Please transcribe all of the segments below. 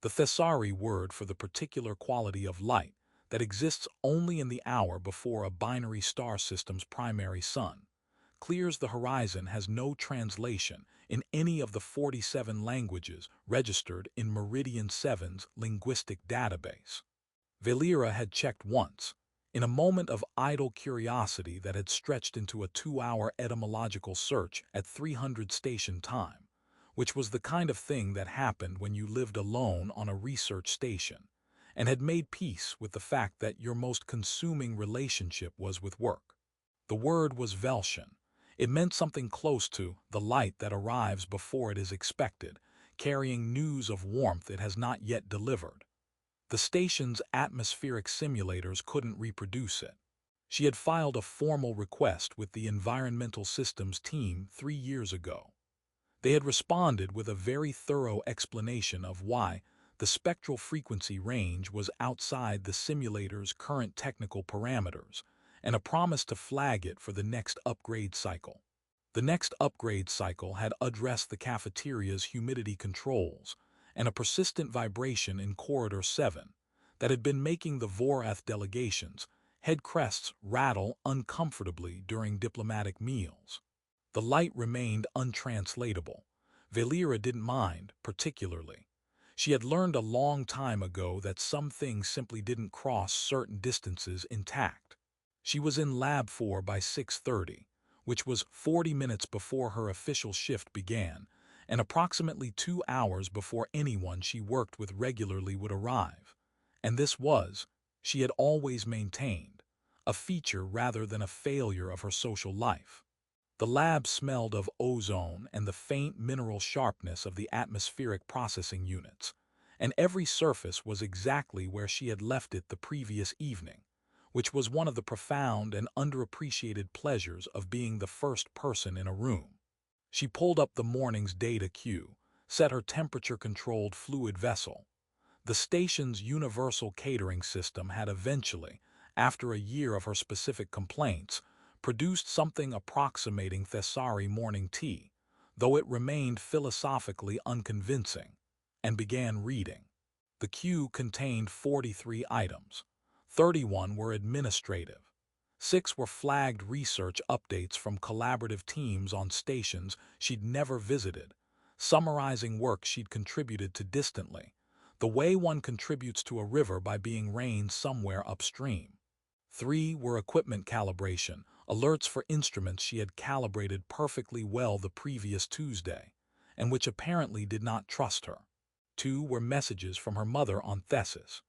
the Thessari word for the particular quality of light that exists only in the hour before a binary star system's primary sun, clears the horizon has no translation in any of the 47 languages registered in Meridian 7's linguistic database. Vael'Ira had checked once, in a moment of idle curiosity that had stretched into a 2-hour etymological search at 300 station time, which was the kind of thing that happened when you lived alone on a research station, and had made peace with the fact that your most consuming relationship was with work. The word was Veltian. It meant something close to the light that arrives before it is expected, carrying news of warmth it has not yet delivered. The station's atmospheric simulators couldn't reproduce it. She had filed a formal request with the environmental systems team 3 years ago. They had responded with a very thorough explanation of why the spectral frequency range was outside the simulator's current technical parameters, and a promise to flag it for the next upgrade cycle. The next upgrade cycle had addressed the cafeteria's humidity controls and a persistent vibration in Corridor 7 that had been making the Vorath delegation's head crests rattle uncomfortably during diplomatic meals. The light remained untranslatable. Vael'Ira didn't mind, particularly. She had learned a long time ago that some things simply didn't cross certain distances intact. She was in Lab 4 by 6:30, which was 40 minutes before her official shift began, and approximately 2 hours before anyone she worked with regularly would arrive. And this was, she had always maintained, a feature rather than a failure of her social life. The lab smelled of ozone and the faint mineral sharpness of the atmospheric processing units, and every surface was exactly where she had left it the previous evening, which was one of the profound and underappreciated pleasures of being the first person in a room. She pulled up the morning's data queue, set her temperature-controlled fluid vessel. The station's universal catering system had eventually, after a year of her specific complaints, produced something approximating Thessari morning tea, though it remained philosophically unconvincing, and began reading. The queue contained 43 items. 31 were administrative. 6 were flagged research updates from collaborative teams on stations she'd never visited, summarizing work she'd contributed to distantly, the way one contributes to a river by being rained somewhere upstream. 3 were equipment calibration, alerts for instruments she had calibrated perfectly well the previous Tuesday, and which apparently did not trust her. 2 were messages from her mother on Thessus,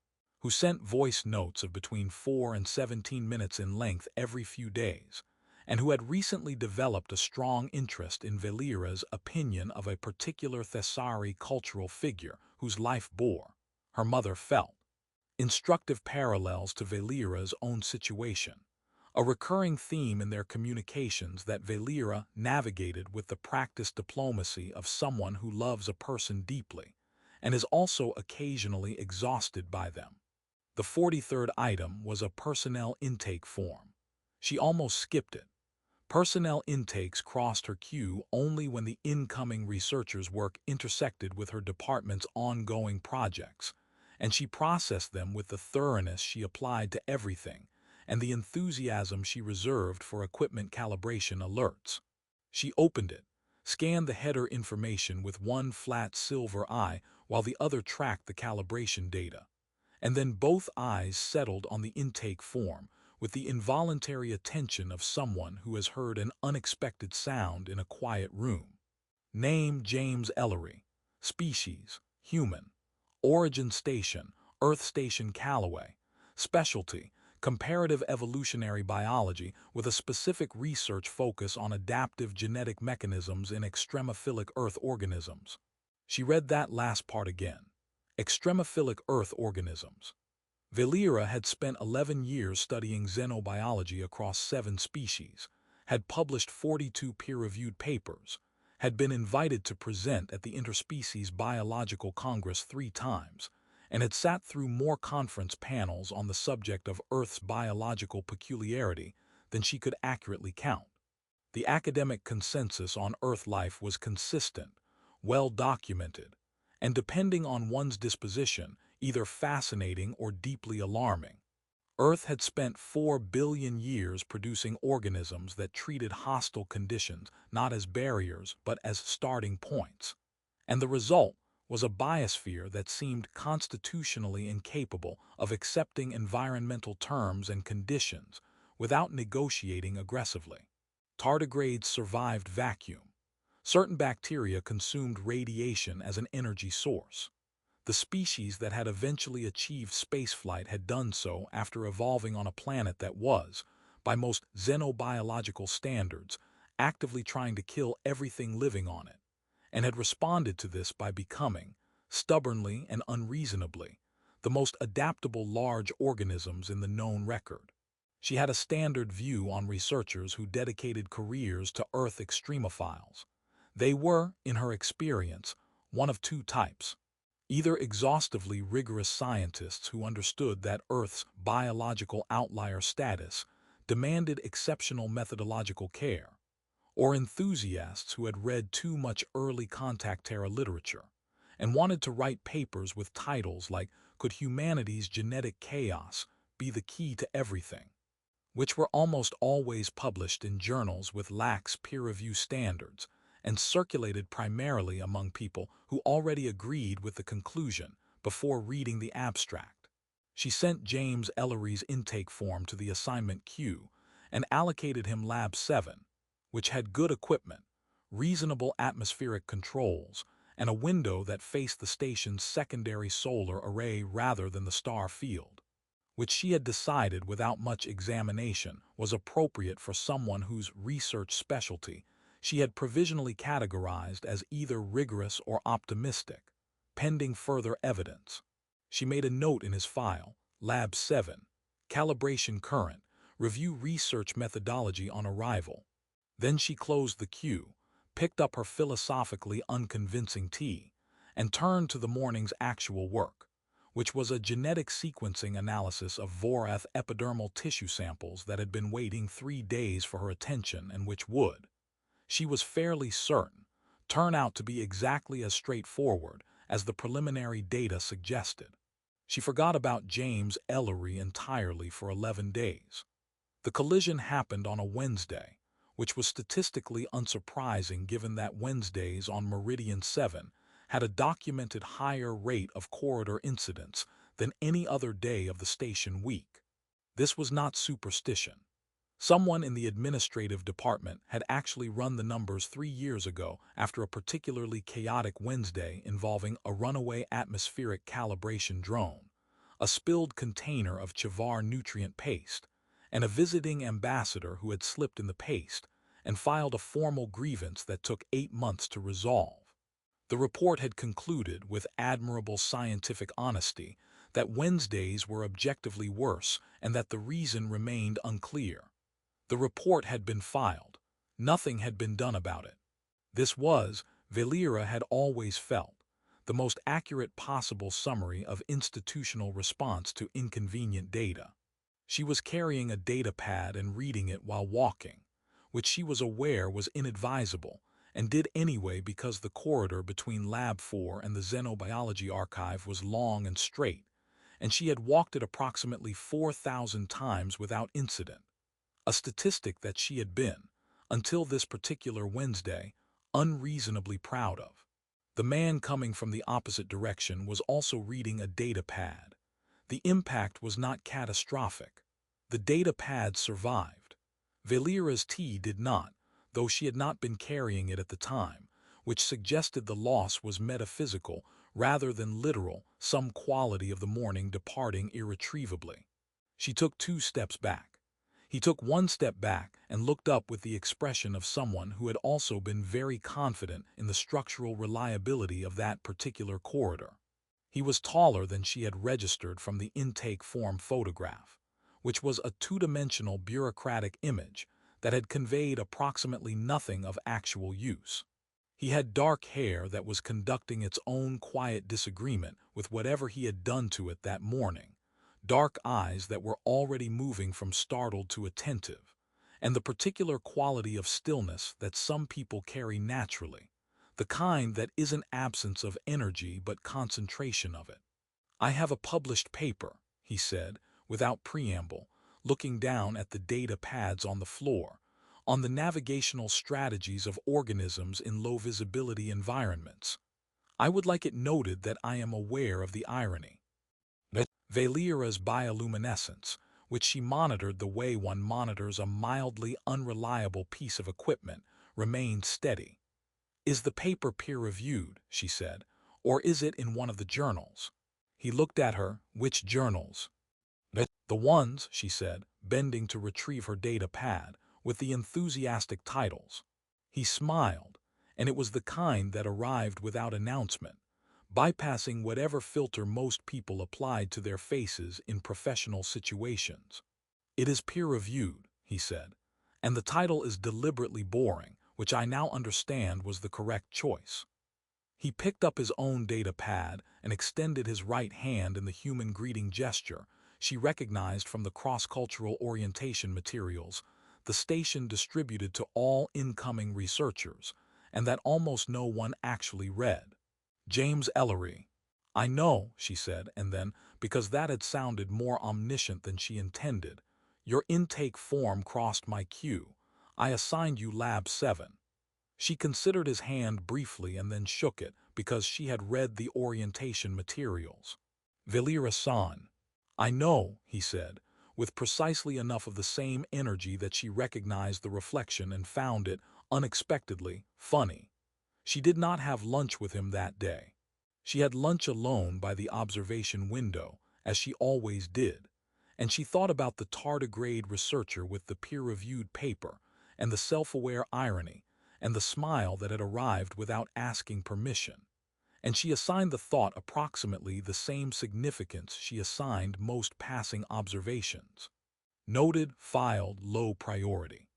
who sent voice notes of between 4 and 17 minutes in length every few days, and who had recently developed a strong interest in Vael'Ira's opinion of a particular Thessari cultural figure whose life bore, her mother felt, instructive parallels to Vael'Ira's own situation, a recurring theme in their communications that Vael'Ira navigated with the practiced diplomacy of someone who loves a person deeply and is also occasionally exhausted by them. The 43rd item was a personnel intake form. She almost skipped it. Personnel intakes crossed her queue only when the incoming researcher's work intersected with her department's ongoing projects, and she processed them with the thoroughness she applied to everything and the enthusiasm she reserved for equipment calibration alerts. She opened it, scanned the header information with one flat silver eye while the other tracked the calibration data, and then both eyes settled on the intake form with the involuntary attention of someone who has heard an unexpected sound in a quiet room. Name: James Ellery. Species: human. Origin: station, Earth Station Callaway. Specialty: comparative evolutionary biology with a specific research focus on adaptive genetic mechanisms in extremophilic Earth organisms. She read that last part again. Extremophilic Earth organisms. Vael'Ira had spent 11 years studying xenobiology across 7 species, had published 42 peer-reviewed papers, had been invited to present at the Interspecies Biological Congress 3 times, and had sat through more conference panels on the subject of Earth's biological peculiarity than she could accurately count. The academic consensus on Earth life was consistent, well documented, and depending on one's disposition, either fascinating or deeply alarming. Earth had spent 4 billion years producing organisms that treated hostile conditions not as barriers but as starting points. And the result was a biosphere that seemed constitutionally incapable of accepting environmental terms and conditions without negotiating aggressively. Tardigrades survived vacuum. Certain bacteria consumed radiation as an energy source. The species that had eventually achieved spaceflight had done so after evolving on a planet that was, by most xenobiological standards, actively trying to kill everything living on it, and had responded to this by becoming, stubbornly and unreasonably, the most adaptable large organisms in the known record. She had a standard view on researchers who dedicated careers to Earth extremophiles. They were, in her experience, one of two types. Either exhaustively rigorous scientists who understood that Earth's biological outlier status demanded exceptional methodological care, or enthusiasts who had read too much early contact era literature and wanted to write papers with titles like "Could Humanity's Genetic Chaos Be the Key to Everything?", which were almost always published in journals with lax peer review standards and circulated primarily among people who already agreed with the conclusion before reading the abstract. She sent James Ellery's intake form to the assignment queue and allocated him Lab 7, which had good equipment, reasonable atmospheric controls, and a window that faced the station's secondary solar array rather than the star field, which she had decided without much examination was appropriate for someone whose research specialty she had provisionally categorized as either rigorous or optimistic, pending further evidence. She made a note in his file, Lab 7, calibration current, review research methodology on arrival. Then she closed the queue, picked up her philosophically unconvincing tea, and turned to the morning's actual work, which was a genetic sequencing analysis of Vorath epidermal tissue samples that had been waiting 3 days for her attention and which would, she was fairly certain, turn out to be exactly as straightforward as the preliminary data suggested. She forgot about James Ellery entirely for 11 days. The collision happened on a Wednesday, which was statistically unsurprising given that Wednesdays on Meridian 7 had a documented higher rate of corridor incidents than any other day of the station week. This was not superstition. Someone in the administrative department had actually run the numbers 3 years ago after a particularly chaotic Wednesday involving a runaway atmospheric calibration drone, a spilled container of Chivar nutrient paste, and a visiting ambassador who had slipped in the paste and filed a formal grievance that took 8 months to resolve. The report had concluded with admirable scientific honesty that Wednesdays were objectively worse and that the reason remained unclear. The report had been filed. Nothing had been done about it. This was, Vael'Ira had always felt, the most accurate possible summary of institutional response to inconvenient data. She was carrying a data pad and reading it while walking, which she was aware was inadvisable, and did anyway because the corridor between Lab 4 and the Xenobiology Archive was long and straight, and she had walked it approximately 4,000 times without incident, a statistic that she had been, until this particular Wednesday, unreasonably proud of. The man coming from the opposite direction was also reading a data pad. The impact was not catastrophic. The data pad survived. Vael'Ira's tea did not, though she had not been carrying it at the time, which suggested the loss was metaphysical rather than literal, some quality of the morning departing irretrievably. She took 2 steps back. He took 1 step back and looked up with the expression of someone who had also been very confident in the structural reliability of that particular corridor. He was taller than she had registered from the intake form photograph, which was a 2-dimensional bureaucratic image that had conveyed approximately nothing of actual use. He had dark hair that was conducting its own quiet disagreement with whatever he had done to it that morning, dark eyes that were already moving from startled to attentive, and the particular quality of stillness that some people carry naturally, the kind that isn't absence of energy but concentration of it. I have a published paper, he said, without preamble, looking down at the data pads on the floor, on the navigational strategies of organisms in low-visibility environments. I would like it noted that I am aware of the irony. Vael'Ira's bioluminescence, which she monitored the way one monitors a mildly unreliable piece of equipment, remained steady. "Is the paper peer-reviewed," she said, "or is it in one of the journals?" He looked at her. "Which journals?" "The ones," she said, bending to retrieve her data pad, "with the enthusiastic titles." He smiled, and it was the kind that arrived without announcement, bypassing whatever filter most people applied to their faces in professional situations. "It is peer-reviewed," he said, "and the title is deliberately boring, which I now understand was the correct choice." He picked up his own data pad and extended his right hand in the human greeting gesture she recognized from the cross-cultural orientation materials the station distributed to all incoming researchers, and that almost no one actually read. "James Ellery." "I know," she said, and then, because that had sounded more omniscient than she intended, "your intake form crossed my queue. I assigned you Lab 7. She considered his hand briefly and then shook it because she had read the orientation materials. "Vael'Ira-san." "I know," he said, with precisely enough of the same energy that she recognized the reflection and found it, unexpectedly, funny. She did not have lunch with him that day. She had lunch alone by the observation window, as she always did, and she thought about the tardigrade researcher with the peer-reviewed paper, and the self-aware irony, and the smile that had arrived without asking permission, and she assigned the thought approximately the same significance she assigned most passing observations. Noted, filed, low priority.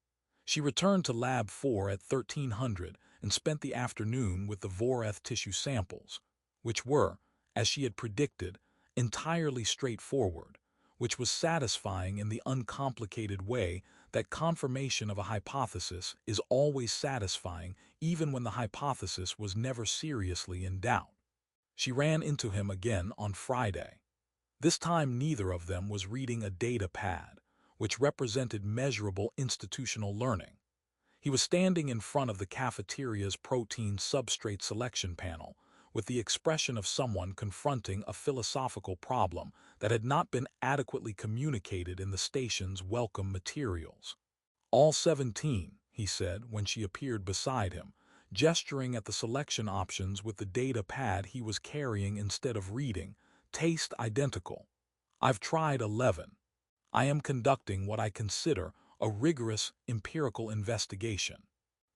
She returned to Lab 4 at 1300 and spent the afternoon with the Voreth tissue samples, which were, as she had predicted, entirely straightforward, which was satisfying in the uncomplicated way that confirmation of a hypothesis is always satisfying even when the hypothesis was never seriously in doubt. She ran into him again on Friday. This time neither of them was reading a data pad, which represented measurable institutional learning. He was standing in front of the cafeteria's protein substrate selection panel, with the expression of someone confronting a philosophical problem that had not been adequately communicated in the station's welcome materials. "All 17, he said when she appeared beside him, gesturing at the selection options with the data pad he was carrying instead of reading, "taste identical. I've tried 11. I am conducting what I consider a rigorous empirical investigation.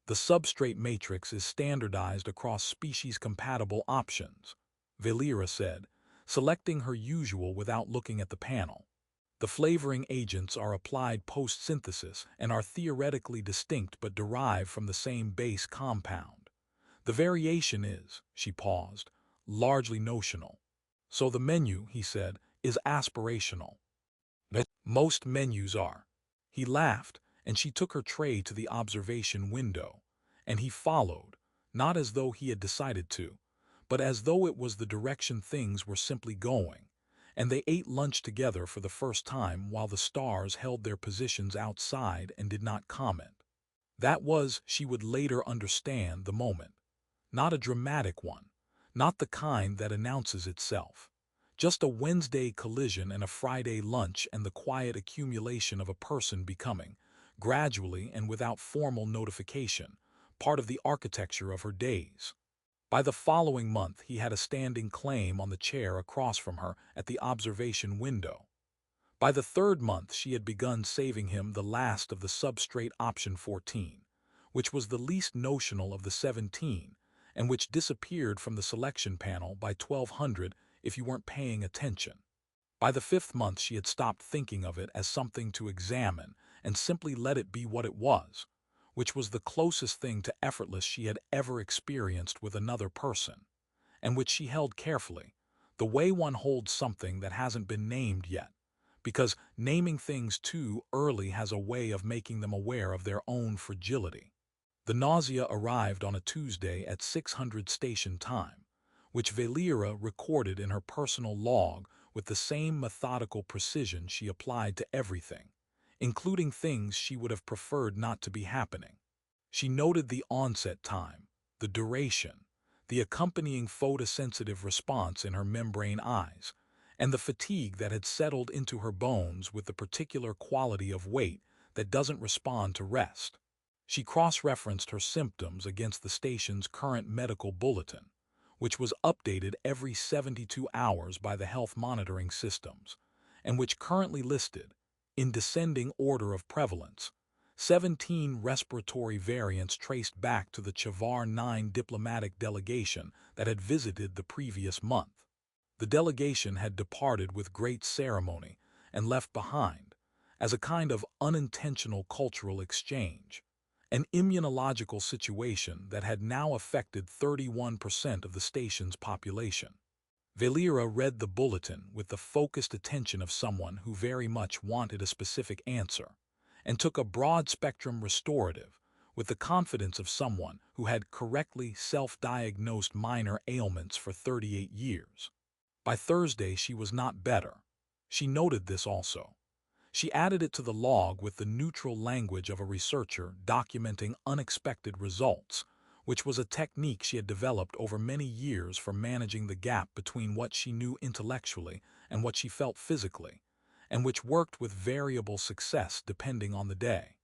The substrate matrix is standardized across species-compatible options," Vael'Ira said, selecting her usual without looking at the panel. "The flavoring agents are applied post-synthesis and are theoretically distinct but derive from the same base compound. The variation is," she paused, "largely notional. So the menu," he said, "is aspirational. Most menus are." He laughed, and she took her tray to the observation window, and he followed, not as though he had decided to, but as though it was the direction things were simply going, and they ate lunch together for the first time while the stars held their positions outside and did not comment. That was, she would later understand, the moment. Not a dramatic one, not the kind that announces itself. Just a Wednesday collision and a Friday lunch and the quiet accumulation of a person becoming, gradually and without formal notification, part of the architecture of her days. By the following month he had a standing claim on the chair across from her at the observation window. By the third month she had begun saving him the last of the substrate option 14, which was the least notional of the 17, and which disappeared from the selection panel by 1200 if you weren't paying attention. By the fifth month she had stopped thinking of it as something to examine and simply let it be what it was, which was the closest thing to effortless she had ever experienced with another person, and which she held carefully, the way one holds something that hasn't been named yet, because naming things too early has a way of making them aware of their own fragility. The nausea arrived on a Tuesday at 600 station time, which Vael'Ira recorded in her personal log with the same methodical precision she applied to everything, including things she would have preferred not to be happening. She noted the onset time, the duration, the accompanying photosensitive response in her membrane eyes, and the fatigue that had settled into her bones with the particular quality of weight that doesn't respond to rest. She cross-referenced her symptoms against the station's current medical bulletin, which was updated every 72 hours by the health monitoring systems, and which currently listed, in descending order of prevalence, 17 respiratory variants traced back to the Chavar 9 diplomatic delegation that had visited the previous month. The delegation had departed with great ceremony and left behind, as a kind of unintentional cultural exchange, an immunological situation that had now affected 31% of the station's population. Vael'Ira read the bulletin with the focused attention of someone who very much wanted a specific answer, and took a broad-spectrum restorative with the confidence of someone who had correctly self-diagnosed minor ailments for 38 years. By Thursday, she was not better. She noted this also. She added it to the log with the neutral language of a researcher documenting unexpected results, which was a technique she had developed over many years for managing the gap between what she knew intellectually and what she felt physically, and which worked with variable success depending on the day.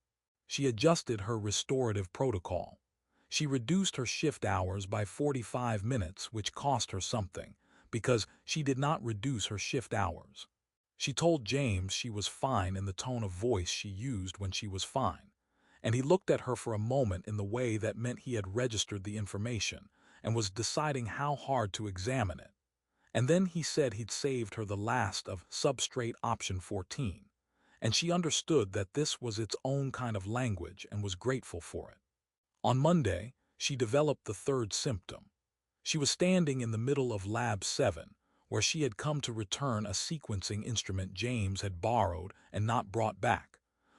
She adjusted her restorative protocol. She reduced her shift hours by 45 minutes, which cost her something, because she did not reduce her shift hours. She told James she was fine in the tone of voice she used when she was fine, and he looked at her for a moment in the way that meant he had registered the information and was deciding how hard to examine it. And then he said he'd saved her the last of substrate option 14, and she understood that this was its own kind of language and was grateful for it. On Monday, she developed the third symptom. She was standing in the middle of Lab 7, where she had come to return a sequencing instrument James had borrowed and not brought back,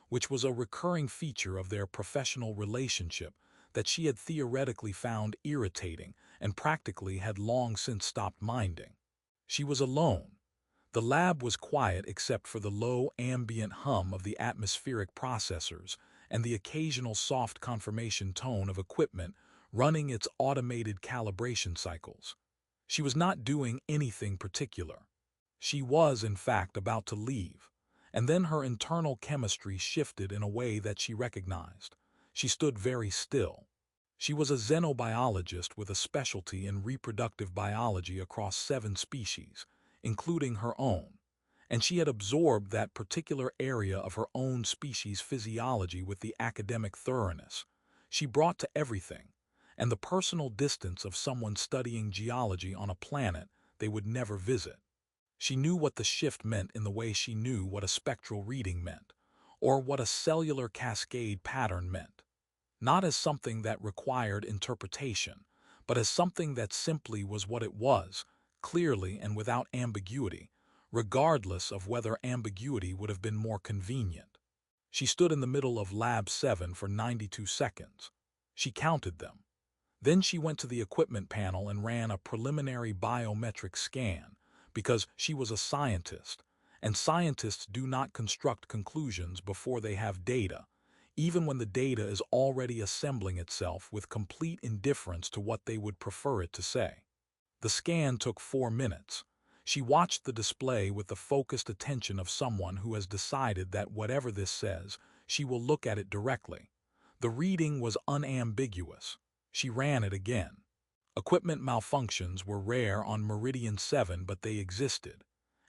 which was a recurring feature of their professional relationship that she had theoretically found irritating and practically had long since stopped minding. She was alone. The lab was quiet except for the low ambient hum of the atmospheric processors and the occasional soft confirmation tone of equipment running its automated calibration cycles. She was not doing anything particular. She was, in fact, about to leave, and then her internal chemistry shifted in a way that she recognized. She stood very still. She was a xenobiologist with a specialty in reproductive biology across 7 species, including her own, and she had absorbed that particular area of her own species' physiology with the academic thoroughness she brought to everything, and the personal distance of someone studying geology on a planet they would never visit. She knew what the shift meant in the way she knew what a spectral reading meant, or what a cellular cascade pattern meant, not as something that required interpretation, but as something that simply was what it was, clearly and without ambiguity, regardless of whether ambiguity would have been more convenient. She stood in the middle of Lab 7 for 92 seconds. She counted them. Then she went to the equipment panel and ran a preliminary biometric scan, because she was a scientist, and scientists do not construct conclusions before they have data, even when the data is already assembling itself with complete indifference to what they would prefer it to say. The scan took 4 minutes. She watched the display with the focused attention of someone who has decided that whatever this says, she will look at it directly. The reading was unambiguous. She ran it again. Equipment malfunctions were rare on Meridian 7, but they existed.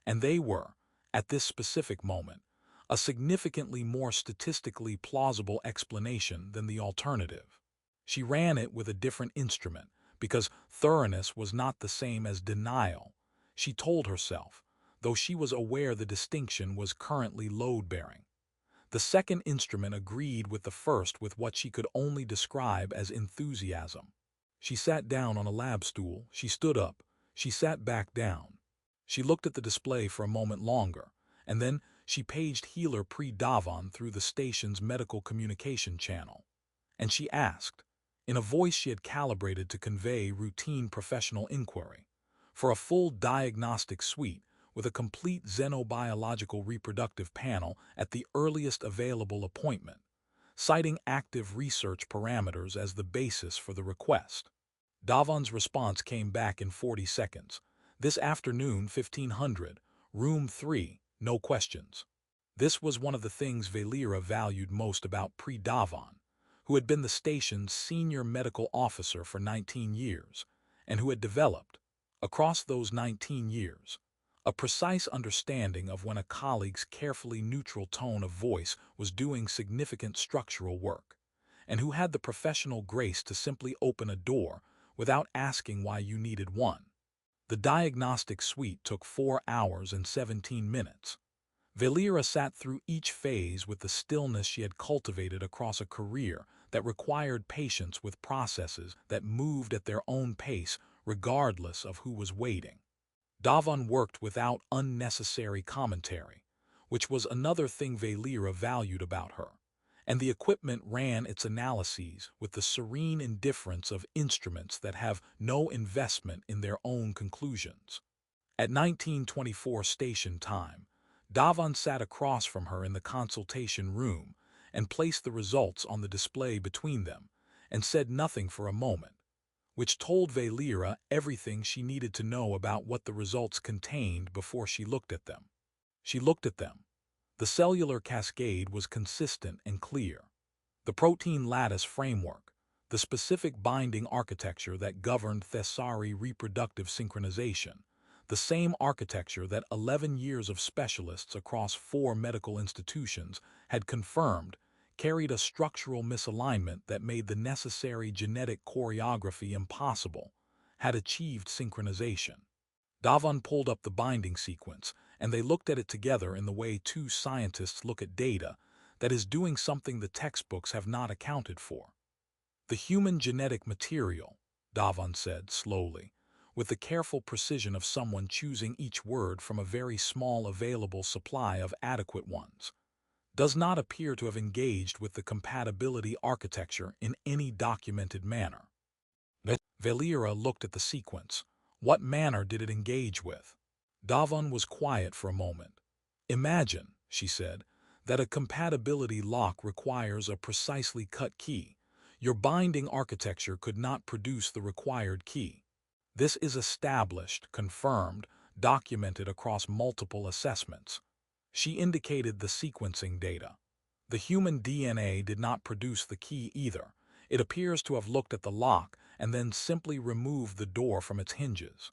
And they were, at this specific moment, a significantly more statistically plausible explanation than the alternative. She ran it with a different instrument, because thoroughness was not the same as denial, she told herself, though she was aware the distinction was currently load-bearing. The second instrument agreed with the first with what she could only describe as enthusiasm. She sat down on a lab stool, she stood up, she sat back down. She looked at the display for a moment longer, and then she paged Healer Pre-Davon through the station's medical communication channel. And she asked, in a voice she had calibrated to convey routine professional inquiry, for a full diagnostic suite with a complete xenobiological reproductive panel at the earliest available appointment, citing active research parameters as the basis for the request. Davon's response came back in 40 seconds. This afternoon, 1500, room 3, no questions. This was one of the things Vael'Ira valued most about Davon, who had been the station's senior medical officer for 19 years, and who had developed, across those 19 years, a precise understanding of when a colleague's carefully neutral tone of voice was doing significant structural work, and who had the professional grace to simply open a door without asking why you needed one. The diagnostic suite took 4 hours and 17 minutes. Vael'Ira sat through each phase with the stillness she had cultivated across a career that required patience with processes that moved at their own pace regardless of who was waiting. Davon worked without unnecessary commentary, which was another thing Vael'Ira valued about her, and the equipment ran its analyses with the serene indifference of instruments that have no investment in their own conclusions. At 1924 station time, Davon sat across from her in the consultation room and placed the results on the display between them and said nothing for a moment, which told Vael'Ira everything she needed to know about what the results contained before she looked at them. She looked at them. The cellular cascade was consistent and clear. The protein lattice framework, the specific binding architecture that governed Thesari reproductive synchronization, the same architecture that 11 years of specialists across 4 medical institutions had confirmed, carried a structural misalignment that made the necessary genetic choreography impossible, had achieved synchronization. Davon pulled up the binding sequence, and they looked at it together in the way 2 scientists look at data that is doing something the textbooks have not accounted for. The human genetic material, Davon said slowly, with the careful precision of someone choosing each word from a very small available supply of adequate ones, does not appear to have engaged with the compatibility architecture in any documented manner. Vael'Ira looked at the sequence. What manner did it engage with? Davon was quiet for a moment. Imagine, she said, that a compatibility lock requires a precisely cut key. Your binding architecture could not produce the required key. This is established, confirmed, documented across multiple assessments. She indicated the sequencing data. The human DNA did not produce the key either. It appears to have looked at the lock and then simply removed the door from its hinges.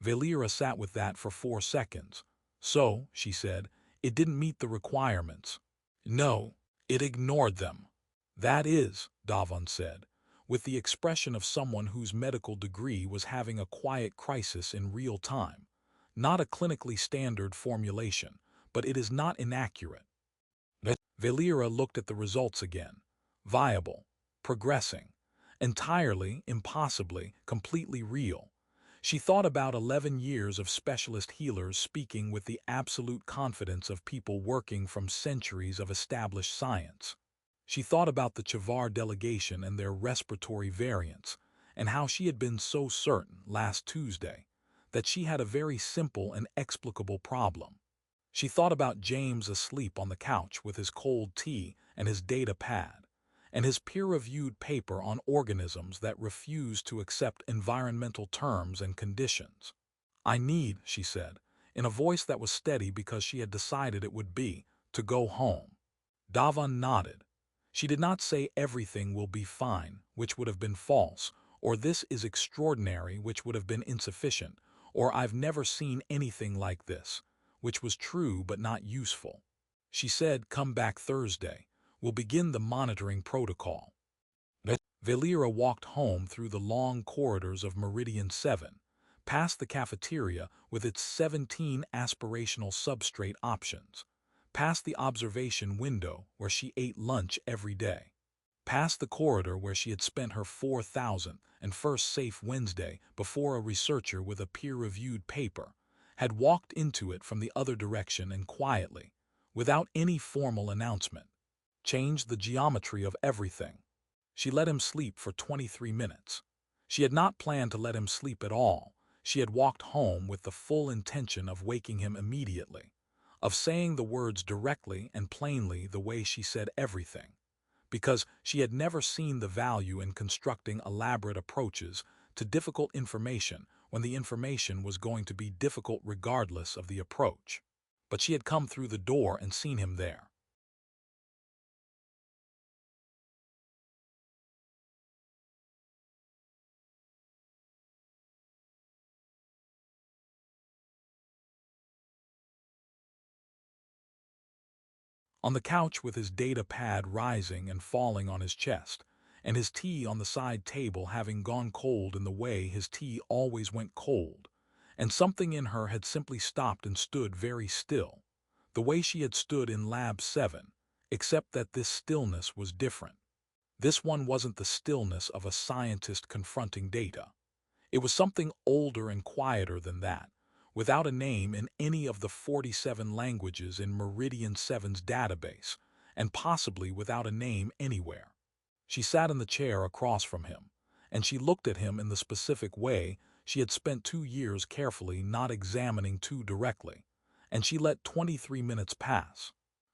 Vael'Ira sat with that for 4 seconds. So, she said, it didn't meet the requirements. No, it ignored them. That is, Davon said, with the expression of someone whose medical degree was having a quiet crisis in real time. Not a clinically standard formulation, but it is not inaccurate. Vael'Ira looked at the results again. Viable, progressing, entirely, impossibly, completely real. She thought about 11 years of specialist healers speaking with the absolute confidence of people working from centuries of established science. She thought about the Chavar delegation and their respiratory variants, and how she had been so certain last Tuesday that she had a very simple and explicable problem. She thought about James asleep on the couch with his cold tea and his data pad, and his peer-reviewed paper on organisms that refused to accept environmental terms and conditions. I need, she said, in a voice that was steady because she had decided it would be, to go home. Davon nodded. She did not say everything will be fine, which would have been false, or this is extraordinary, which would have been insufficient, or I've never seen anything like this, which was true but not useful. She said, come back Thursday. We'll begin the monitoring protocol. Vael'Ira walked home through the long corridors of Meridian 7, past the cafeteria with its 17 aspirational substrate options, past the observation window where she ate lunch every day, past the corridor where she had spent her 4,000th and first safe Wednesday before a researcher with a peer-reviewed paper had walked into it from the other direction and quietly, without any formal announcement, changed the geometry of everything. She let him sleep for 23 minutes. She had not planned to let him sleep at all. She had walked home with the full intention of waking him immediately, of saying the words directly and plainly the way she said everything, because she had never seen the value in constructing elaborate approaches to difficult information when the information was going to be difficult regardless of the approach. But she had come through the door and seen him there. On the couch with his data pad rising and falling on his chest, and his tea on the side table having gone cold in the way his tea always went cold, and something in her had simply stopped and stood very still, the way she had stood in Lab 7, except that this stillness was different. This one wasn't the stillness of a scientist confronting data. It was something older and quieter than that, without a name in any of the 47 languages in Meridian 7's database, and possibly without a name anywhere. She sat in the chair across from him, and she looked at him in the specific way she had spent 2 years carefully not examining too directly, and she let 23 minutes pass.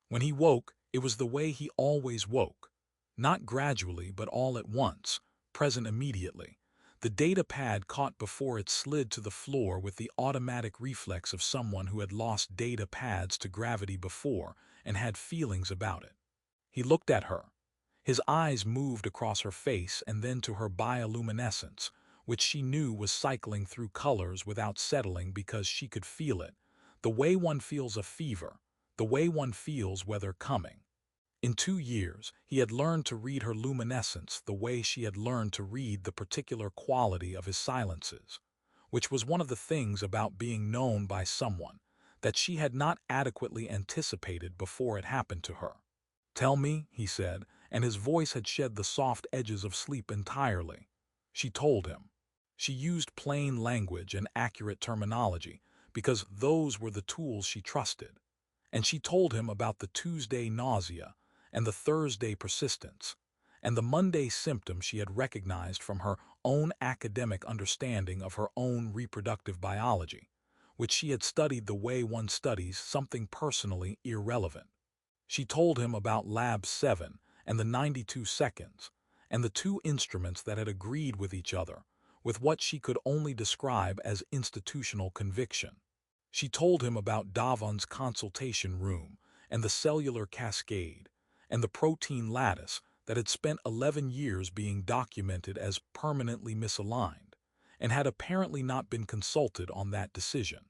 When he woke, it was the way he always woke, not gradually but all at once, present immediately. The data pad caught before it slid to the floor with the automatic reflex of someone who had lost data pads to gravity before and had feelings about it. He looked at her. His eyes moved across her face and then to her bioluminescence, which she knew was cycling through colors without settling because she could feel it, the way one feels a fever, the way one feels weather coming. In 2 years, he had learned to read her luminescence the way she had learned to read the particular quality of his silences, which was one of the things about being known by someone that she had not adequately anticipated before it happened to her. "Tell me," he said, and his voice had shed the soft edges of sleep entirely. She told him. She used plain language and accurate terminology because those were the tools she trusted. And she told him about the Tuesday nausea and the Thursday persistence, and the Monday symptom she had recognized from her own academic understanding of her own reproductive biology, which she had studied the way one studies something personally irrelevant. She told him about Lab 7 and the 92 seconds, and the two instruments that had agreed with each other, with what she could only describe as institutional conviction. She told him about Davon's consultation room and the cellular cascade and the protein lattice that had spent 11 years being documented as permanently misaligned and had apparently not been consulted on that decision.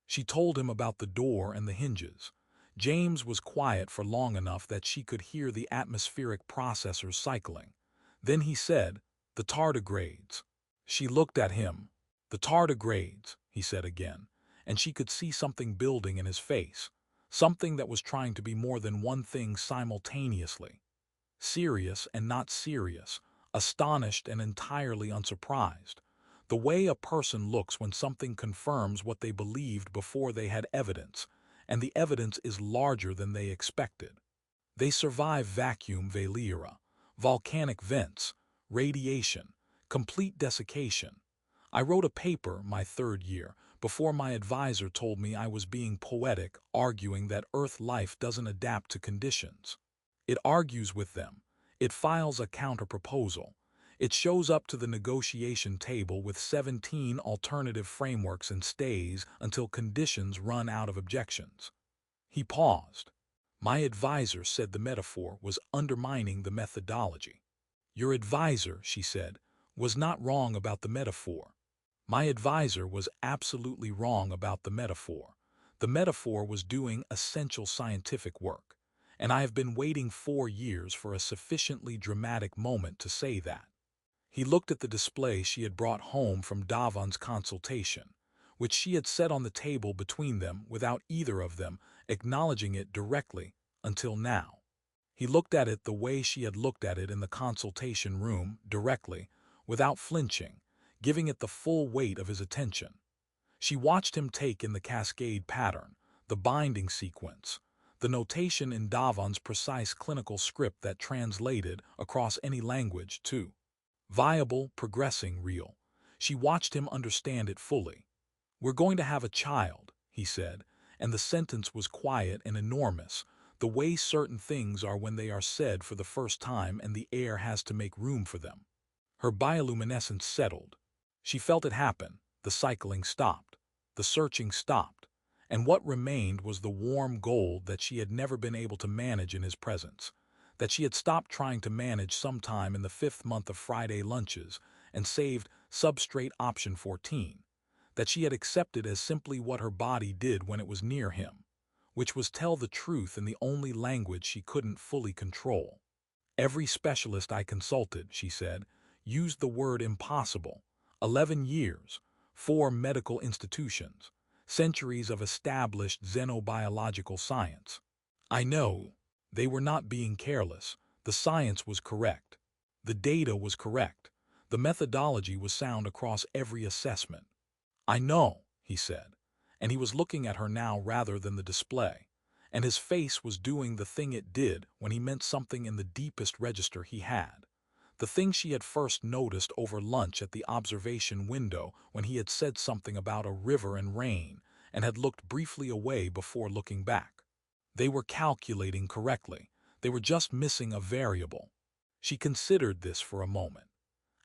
She told him about the door and the hinges. James was quiet for long enough that she could hear the atmospheric processors cycling. Then he said, "The tardigrades." She looked at him. "The tardigrades," he said again, and she could see something building in his face, something that was trying to be more than one thing simultaneously. Serious and not serious, astonished and entirely unsurprised. The way a person looks when something confirms what they believed before they had evidence, and the evidence is larger than they expected. They survive vacuum Vael'Ira, volcanic vents, radiation, complete desiccation. I wrote a paper my 3rd year before my advisor told me I was being poetic, arguing that Earth life doesn't adapt to conditions. It argues with them. It files a counter-proposal. It shows up to the negotiation table with 17 alternative frameworks and stays until conditions run out of objections. He paused. My advisor said the metaphor was undermining the methodology. Your advisor, she said, was not wrong about the metaphor. My advisor was absolutely wrong about the metaphor. The metaphor was doing essential scientific work, and I have been waiting 4 years for a sufficiently dramatic moment to say that. He looked at the display she had brought home from Davon's consultation, which she had set on the table between them without either of them acknowledging it directly until now. He looked at it the way she had looked at it in the consultation room, directly, without flinching, giving it the full weight of his attention. She watched him take in the cascade pattern, the binding sequence, The notation in Davon's precise clinical script that translated across any language, too. Viable, progressing, real. She watched him understand it fully. "We're going to have a child," he said, and the sentence was quiet and enormous, the way certain things are when they are said for the first time and the air has to make room for them. Her bioluminescence settled. She felt it happen. The cycling stopped. The searching stopped. And what remained was the warm gold that she had never been able to manage in his presence, that she had stopped trying to manage sometime in the 5th month of Friday lunches and saved substrate option 14, that she had accepted as simply what her body did when it was near him, which was tell the truth in the only language she couldn't fully control. "Every specialist I consulted," she said, "used the word impossible. 11 years, 4 medical institutions, centuries of established xenobiological science. I know. They were not being careless. The science was correct. The data was correct. The methodology was sound across every assessment. I know," he said, and he was looking at her now rather than the display, and his face was doing the thing it did when he meant something in the deepest register he had, the thing she had first noticed over lunch at the observation window when he had said something about a river and rain and had looked briefly away before looking back. They were calculating correctly. They were just missing a variable. She considered this for a moment.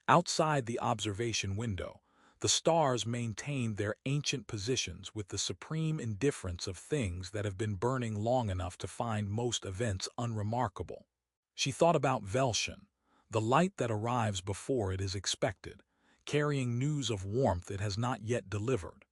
Outside the observation window, the stars maintained their ancient positions with the supreme indifference of things that have been burning long enough to find most events unremarkable. She thought about Veltion, the light that arrives before it is expected, carrying news of warmth it has not yet delivered.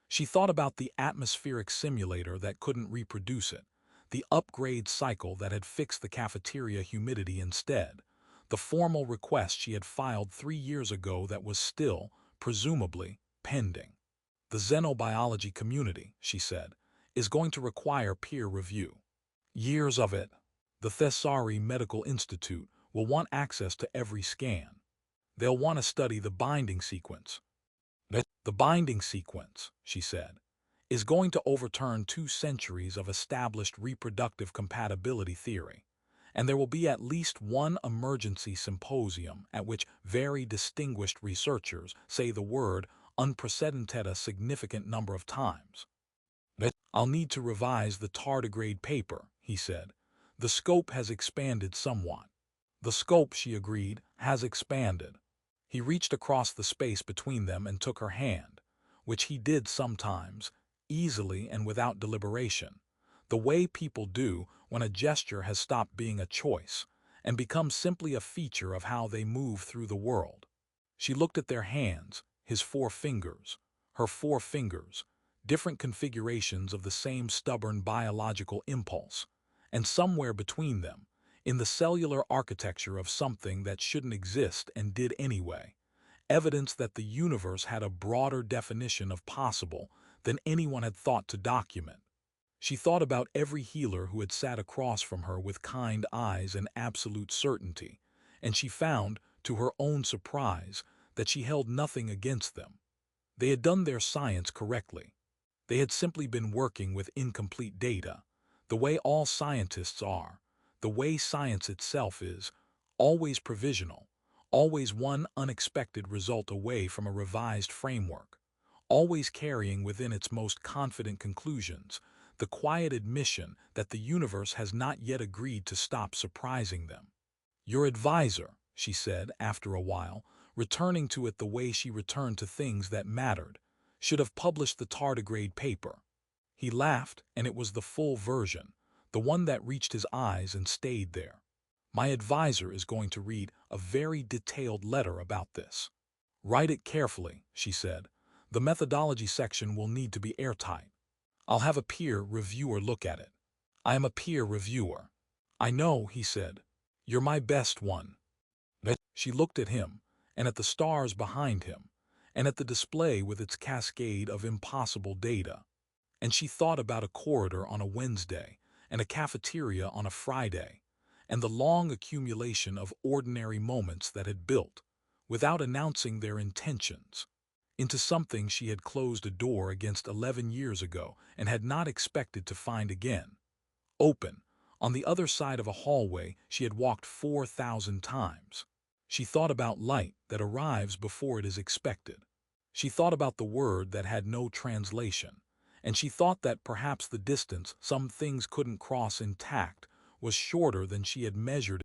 She thought about the atmospheric simulator that couldn't reproduce it, the upgrade cycle that had fixed the cafeteria humidity instead, the formal request she had filed 3 years ago that was still, presumably, pending. "The xenobiology community," she said, "is going to require peer review. Years of it. The Thessari Medical Institute will want access to every scan. They'll want to study the binding sequence. The binding sequence," she said, "is going to overturn 2 centuries of established reproductive compatibility theory, and there will be at least one emergency symposium at which very distinguished researchers say the word unprecedented a significant number of times. I'll need to revise the tardigrade paper," he said. "The scope has expanded somewhat." "The scope," she agreed, "has expanded." He reached across the space between them and took her hand, which he did sometimes, easily and without deliberation, the way people do when a gesture has stopped being a choice and becomes simply a feature of how they move through the world. She looked at their hands, his 4 fingers, her 4 fingers, different configurations of the same stubborn biological impulse, and somewhere between them, in the cellular architecture of something that shouldn't exist and did anyway, evidence that the universe had a broader definition of possible than anyone had thought to document. She thought about every healer who had sat across from her with kind eyes and absolute certainty, and she found, to her own surprise, that she held nothing against them. They had done their science correctly. They had simply been working with incomplete data, the way all scientists are, the way science itself is, always provisional, always one unexpected result away from a revised framework, always carrying within its most confident conclusions the quiet admission that the universe has not yet agreed to stop surprising them. "Your advisor," she said after a while, returning to it the way she returned to things that mattered, "should have published the tardigrade paper." He laughed, and it was the full version, the one that reached his eyes and stayed there. "My advisor is going to read a very detailed letter about this. Write it carefully," she said. "The methodology section will need to be airtight. I'll have a peer reviewer look at it." "I am a peer reviewer." "I know," he said. "You're my best one." She looked at him, and at the stars behind him, and at the display with its cascade of impossible data. And she thought about a corridor on a Wednesday and a cafeteria on a Friday, and the long accumulation of ordinary moments that had built, without announcing their intentions, into something she had closed a door against 11 years ago and had not expected to find again. open, on the other side of a hallway she had walked 4,000 times. She thought about light that arrives before it is expected. She thought about the word that had no translation, and she thought that perhaps the distance some things couldn't cross intact was shorter than she had measured